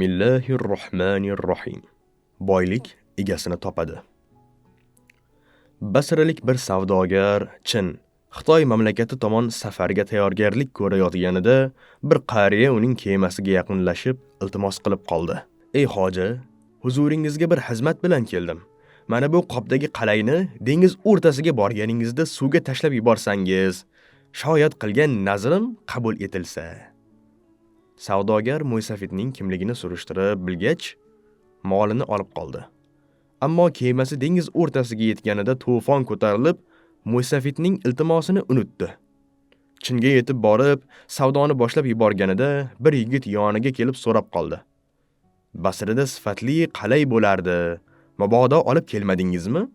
Bismillahirrohmanirrohim. Boylik egasini topadi. Basralik bir savdogar Chin, Xitoy mamlakati tomon safarga tayyorgarlik ko'rayotganida bir qariya uning kemasiga yaqinlashib, iltimos qilib qoldi. Ey hoji, huzuringizga bir xizmat bilan keldim. Mana bu qopdagi qalayni dengiz o'rtasiga borganingizda suvga tashlab yuborsangiz, shoyat qilgan nazrim qabul etilsa. Savdogar Mo'ysafidning kimligini surishtirib bilgach, molini olib qoldi. Ammo kemasi dengiz o'rtasiga yetganida to'fon ko'tarilib, Mo'ysafidning iltimosini unutdi. Chinga yetib borib, savdoni boshlab yuborganida bir yigit yoniga kelib so'rab qoldi. Basrada sifatli qalay bo'lardi, mabodo olib kelmadingizmi?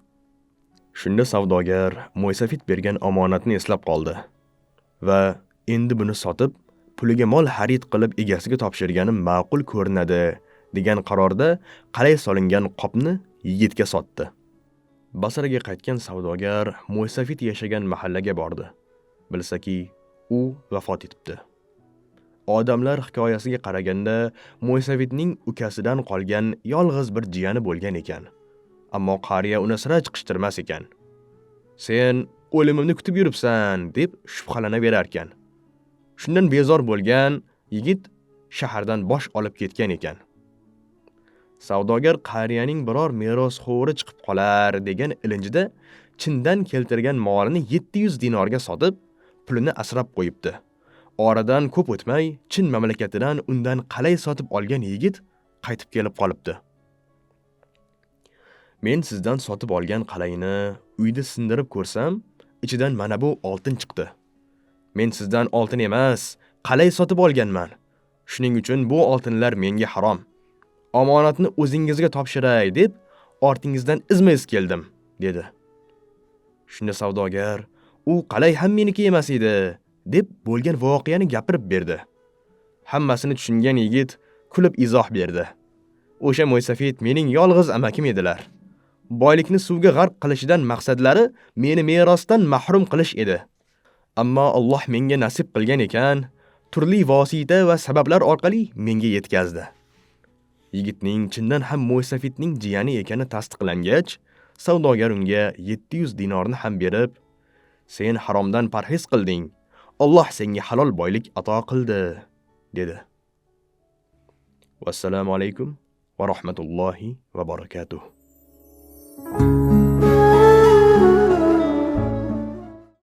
Shunda savdogar Mo'ysafid bergan omonatni eslab qoldi va endi buni sotib, puliga mol xarid qilib egasiga topshirganim ma'qul ko'rinadi degan qarorda qalay solingan qopni yigitga sotdi. Basraga qaytgan savdogar Mo'ysafid yashagan mahallaga bordi. Bilsaki, u vafot etibdi. Odamlar hikoyasiga qaraganda Mo'ysafidning ukasidan qolgan yolg'iz bir jiyani bo'lgan ekan. Ammo qariya uni sira chiqishtirmas ekan. Sen o'limimni kutib yuribsan deb shubhalanaverar ekan. Shundan bezor bo'lgan yigit shahardan bosh olib ketgan ekan. Savdogar qariyaning biror merosxo'ri chiqib qolar degan ilinjida Chindan keltirgan molini 700 dinorga sotib, pulini asrab qo'yibdi. Oradan ko'p o'tmay, Chin mamlakatidan undan qalay sotib olgan yigit qaytib kelib qolibdi. Men sizdan sotib olgan qalayni uyda sindirib ko'rsam, ichidan mana bu oltin chiqdi. Men sizdan oltin emas, qalay sotib olganman. Shuning uchun bu oltinlar menga harom. Omonatni o'zingizga topshiray deb ortingizdan izma-iz keldim, dedi. Shunda savdogar, u qalay ham meniki emas edi, deb bo'lgan voqeani gapirib berdi. Hammasini tushungan yigit kulib izoh berdi. O'sha Mo'ysafid mening yolg'iz amakim edilar. Boylikni suvga g'arq qilishidan maqsadlari meni merosdan mahrum qilish edi. Ammo Alloh menga nasib qilgan ekan, turli vosita va sabablar orqali menga yetkazdi. Yigitning chindan ham Mo'ysafidning jiyani ekani tasdiqlangach, savdogar unga 700 dinorni ham berib, sen haromdan parhez qilding, Alloh senga halol boylik ato qildi, dedi. Vassalomu alaykum va rahmatullohi va barakatuh.